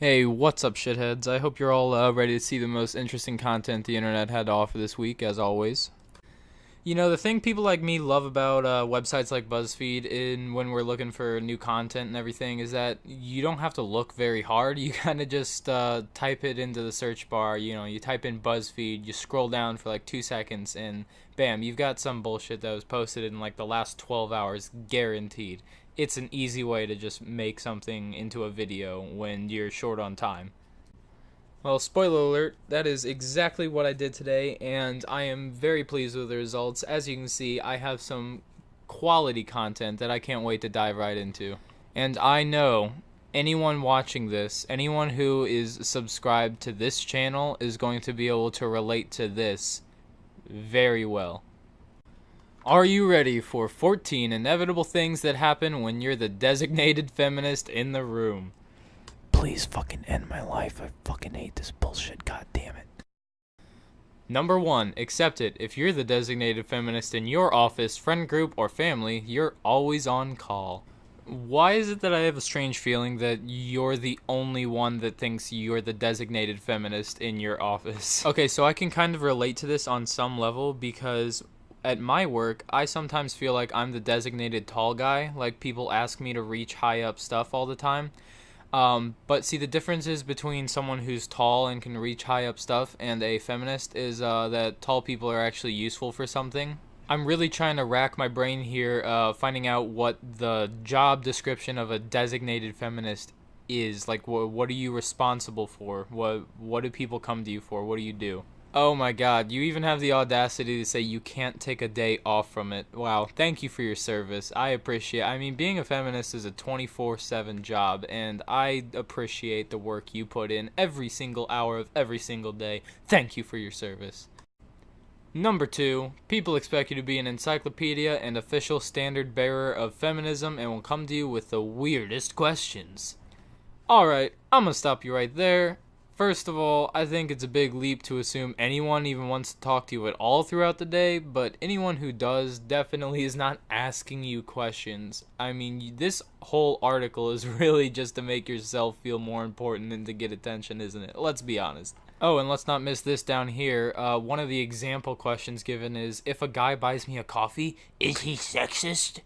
Hey, what's up, shitheads? I hope you're all ready to see the most interesting content the internet had to offer this week, as always. You know, the thing people like me love about websites like Buzzfeed when we're looking for new content and everything is that you don't have to look very hard. You kind of just type it into the search bar. You know, you type in Buzzfeed, you scroll down for like 2 seconds, and bam, you've got some bullshit that was posted in like the last 12 hours, guaranteed. It's an easy way to just make something into a video when you're short on time. Well, spoiler alert, that is exactly what I did today, and I am very pleased with the results. As you can see, I have some quality content that I can't wait to dive right into. And I know anyone watching this, anyone who is subscribed to this channel, is going to be able to relate to this very well. Are you ready for 14 inevitable things that happen when you're the designated feminist in the room? Please fucking end my life. I fucking hate this bullshit. God damn it. Number 1, accept it. If you're the designated feminist in your office, friend group, or family, you're always on call. Why is it that I have a strange feeling that you're the only one that thinks you're the designated feminist in your office? Okay, so I can kind of relate to this on some level because at my work, I sometimes feel like I'm the designated tall guy. Like, people ask me to reach high up stuff all the time. But see, the differences between someone who's tall and can reach high up stuff and a feminist is that tall people are actually useful for something. I'm really trying to rack my brain here, finding out what the job description of a designated feminist is. Like, what are you responsible for? What do people come to you for? What do you do? Oh my god, you even have the audacity to say you can't take a day off from it. Wow, thank you for your service. I appreciate it. I mean, being a feminist is a 24/7 job, and I appreciate the work you put in every single hour of every single day. Thank you for your service. Number 2, people expect you to be an encyclopedia and official standard bearer of feminism and will come to you with the weirdest questions. Alright, I'm gonna stop you right there. First of all, I think it's a big leap to assume anyone even wants to talk to you at all throughout the day, but anyone who does definitely is not asking you questions. I mean, this whole article is really just to make yourself feel more important and to get attention, isn't it? Let's be honest. Oh, and let's not miss this down here. One of the example questions given is, if a guy buys me a coffee, is he sexist?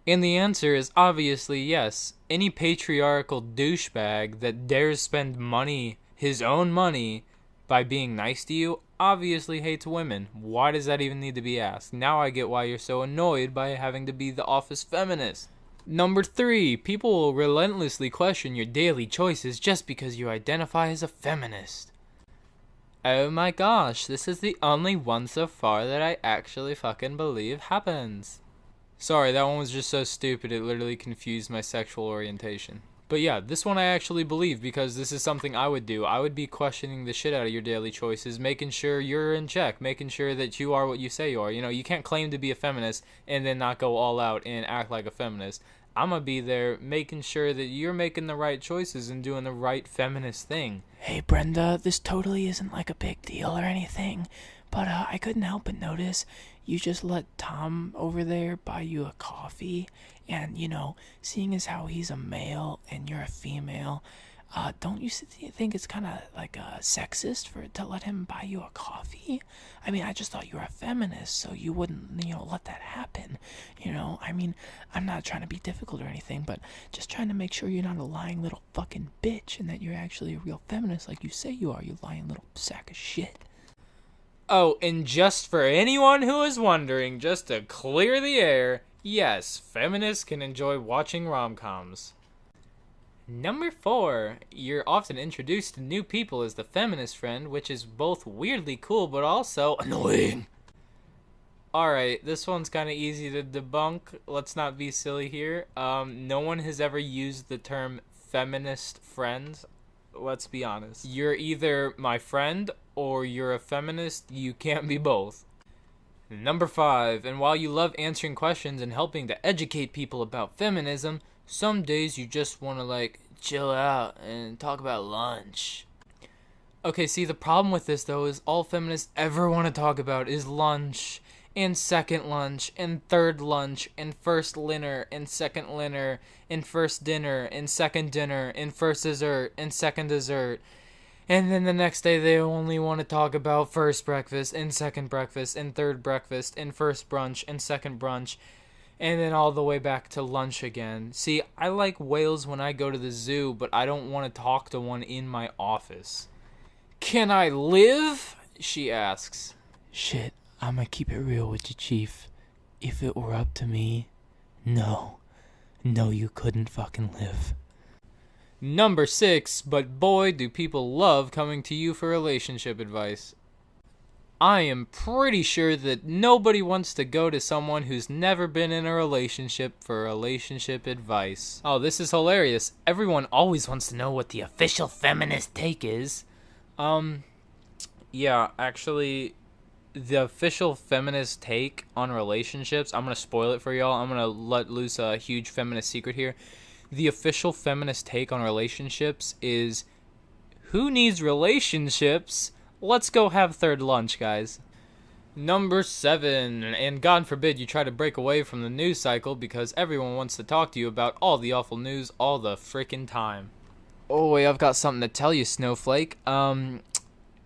And the answer is obviously yes. Any patriarchal douchebag that dares spend money, his own money, by being nice to you, obviously hates women. Why does that even need to be asked? Now I get why you're so annoyed by having to be the office feminist. Number 3, people will relentlessly question your daily choices just because you identify as a feminist. Oh my gosh, this is the only one so far that I actually fucking believe happens. Sorry, that one was just so stupid it literally confused my sexual orientation. But yeah, this one I actually believe because this is something I would do. I would be questioning the shit out of your daily choices, making sure you're in check, making sure that you are what you say you are. You know, you can't claim to be a feminist and then not go all out and act like a feminist. I'm gonna be there making sure that you're making the right choices and doing the right feminist thing. Hey, Brenda, this totally isn't like a big deal or anything, but I couldn't help but notice you just let Tom over there buy you a coffee, and, you know, seeing as how he's a male and you're a female, don't you think it's kind of like sexist to let him buy you a coffee? I mean, I just thought you were a feminist, so you wouldn't, let that happen. I mean, I'm not trying to be difficult or anything, but just trying to make sure you're not a lying little fucking bitch and that you're actually a real feminist like you say you are, you lying little sack of shit. Oh, and just for anyone who is wondering, just to clear the air, yes, feminists can enjoy watching rom-coms. Number 4, you're often introduced to new people as the feminist friend, which is both weirdly cool but also annoying. Alright, this one's kind of easy to debunk. Let's not be silly here. No one has ever used the term feminist friend. Let's be honest. You're either my friend or you're a feminist. You can't be both. Number 5, and while you love answering questions and helping to educate people about feminism, some days you just want to chill out and talk about lunch. Okay, see, the problem with this though is all feminists ever want to talk about is lunch. and second lunch, and third lunch, and first dinner, and second dinner, and first dinner, and second dinner, and first dessert, and second dessert. And then the next day they only want to talk about first breakfast, and second breakfast, and third breakfast, and first brunch, and second brunch, and then all the way back to lunch again. See, I like whales when I go to the zoo, but I don't want to talk to one in my office. Can I live? She asks. Shit, I'ma keep it real with you, Chief. If it were up to me, no, you couldn't fucking live. Number 6, but boy, do people love coming to you for relationship advice. I am pretty sure that nobody wants to go to someone who's never been in a relationship for relationship advice. Oh, this is hilarious. Everyone always wants to know what the official feminist take is. Yeah, actually, the official feminist take on relationships, I'm gonna spoil it for y'all. I'm gonna let loose a huge feminist secret here. The official feminist take on relationships is, who needs relationships? Let's go have third lunch, guys. Number 7, and God forbid you try to break away from the news cycle because everyone wants to talk to you about all the awful news all the frickin' time. Oh wait, I've got something to tell you, Snowflake.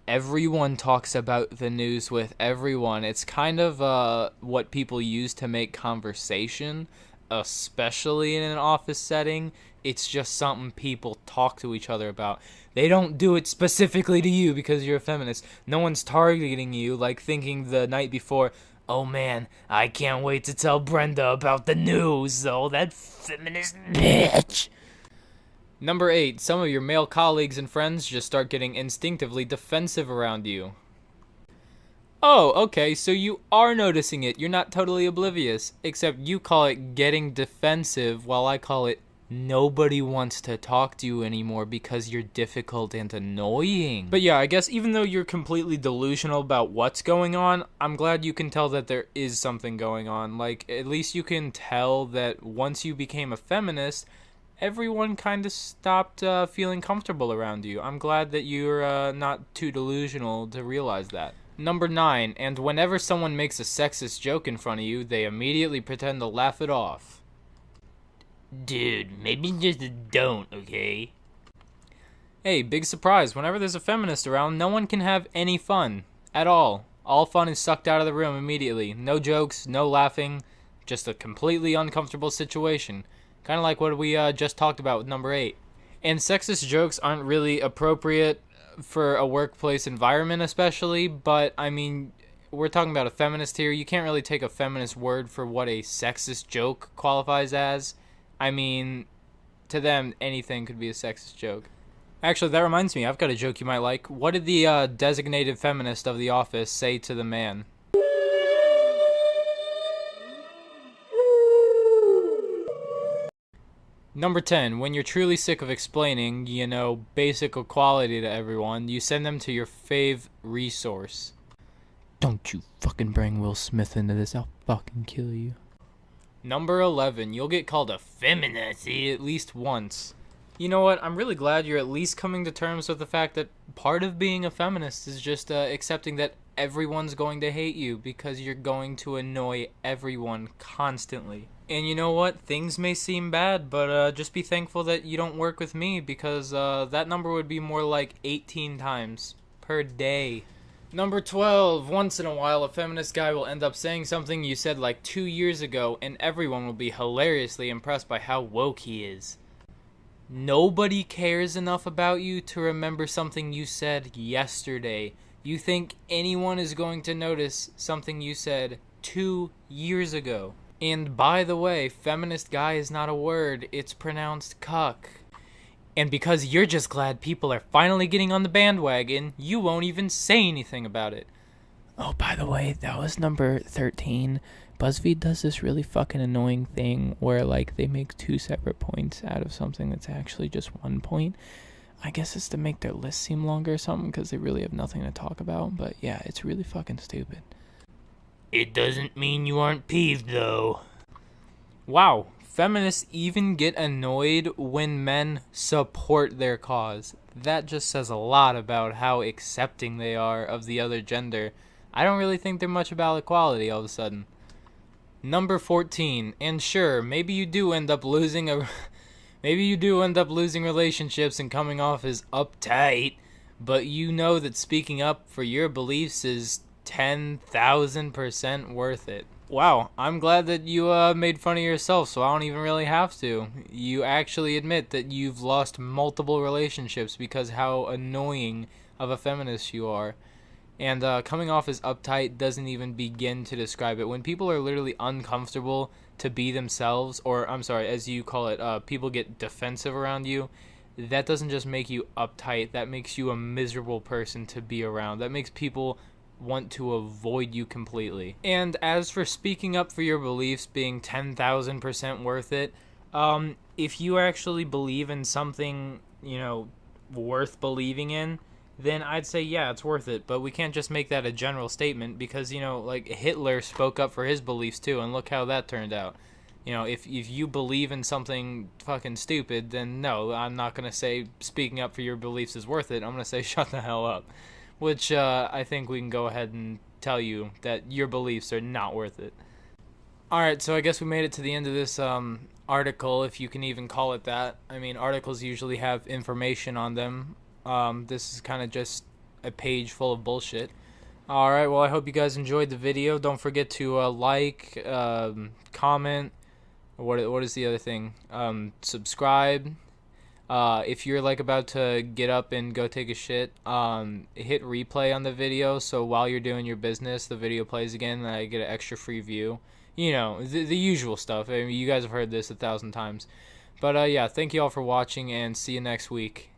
Everyone talks about the news with everyone. It's kind of what people use to make conversation, especially in an office setting. It's just something people talk to each other about. They don't do it specifically to you because you're a feminist. No one's targeting you, like thinking the night before, oh man, I can't wait to tell Brenda about the news, though, that feminist bitch. Number 8, some of your male colleagues and friends just start getting instinctively defensive around you. Oh, okay, so you are noticing it. You're not totally oblivious. Except you call it getting defensive, while I call it nobody wants to talk to you anymore because you're difficult and annoying. But yeah, I guess even though you're completely delusional about what's going on, I'm glad you can tell that there is something going on. Like, at least you can tell that once you became a feminist, everyone kind of stopped feeling comfortable around you. I'm glad that you're not too delusional to realize that. Number 9, and whenever someone makes a sexist joke in front of you, they immediately pretend to laugh it off. Dude, maybe just don't, okay? Hey, big surprise. Whenever there's a feminist around, no one can have any fun. At all. All fun is sucked out of the room immediately. No jokes, no laughing. Just a completely uncomfortable situation. Kind of like what we just talked about with number 8. And sexist jokes aren't really appropriate for a workplace environment especially, but I mean, we're talking about a feminist here. You can't really take a feminist word for what a sexist joke qualifies as. I mean, to them, anything could be a sexist joke. Actually, that reminds me, I've got a joke you might like. What did the designated feminist of the office say to the man? Number 10, when you're truly sick of explaining, basic equality to everyone, you send them to your fave resource. Don't you fucking bring Will Smith into this, I'll fucking kill you. Number 11, you'll get called a feminazi at least once. You know what, I'm really glad you're at least coming to terms with the fact that part of being a feminist is just accepting that everyone's going to hate you because you're going to annoy everyone constantly. And you know what? Things may seem bad, but just be thankful that you don't work with me because that number would be more like 18 times per day. Number 12, once in a while a feminist guy will end up saying something you said like 2 years ago and everyone will be hilariously impressed by how woke he is. Nobody cares enough about you to remember something you said yesterday. You think anyone is going to notice something you said 2 years ago. And by the way, feminist guy is not a word, it's pronounced cuck. And because you're just glad people are finally getting on the bandwagon, you won't even say anything about it. Oh, by the way, that was number 13. Buzzfeed does this really fucking annoying thing where, like, they make 2 separate points out of something that's actually just 1 point. I guess it's to make their list seem longer or something because they really have nothing to talk about. But yeah, it's really fucking stupid. It doesn't mean you aren't peeved, though. Wow, feminists even get annoyed when men support their cause. That just says a lot about how accepting they are of the other gender. I don't really think they're much about equality all of a sudden. Number 14, and sure, maybe you do end up losing relationships and coming off as uptight, but you know that speaking up for your beliefs is 10,000% worth it. Wow, I'm glad that you made fun of yourself, so I don't even really have to. You actually admit that you've lost multiple relationships because how annoying of a feminist you are. And coming off as uptight doesn't even begin to describe it. When people are literally uncomfortable to be themselves, or I'm sorry, as you call it, people get defensive around you, that doesn't just make you uptight, that makes you a miserable person to be around. That makes people want to avoid you completely. And as for speaking up for your beliefs being 10,000% worth it, if you actually believe in something, worth believing in, then I'd say, yeah, it's worth it. But we can't just make that a general statement because, like Hitler spoke up for his beliefs too, and look how that turned out. If you believe in something fucking stupid, then no, I'm not going to say speaking up for your beliefs is worth it. I'm going to say shut the hell up. Which I think we can go ahead and tell you that your beliefs are not worth it. Alright, so I guess we made it to the end of this article, if you can even call it that. I mean, articles usually have information on them. This is kind of just a page full of bullshit. Alright, well, I hope you guys enjoyed the video. Don't forget to like, comment, what is the other thing? Subscribe. If you're like about to get up and go take a shit, hit replay on the video so while you're doing your business, the video plays again and I get an extra free view. The usual stuff. I mean, you guys have heard this 1,000 times. But yeah, thank you all for watching and see you next week.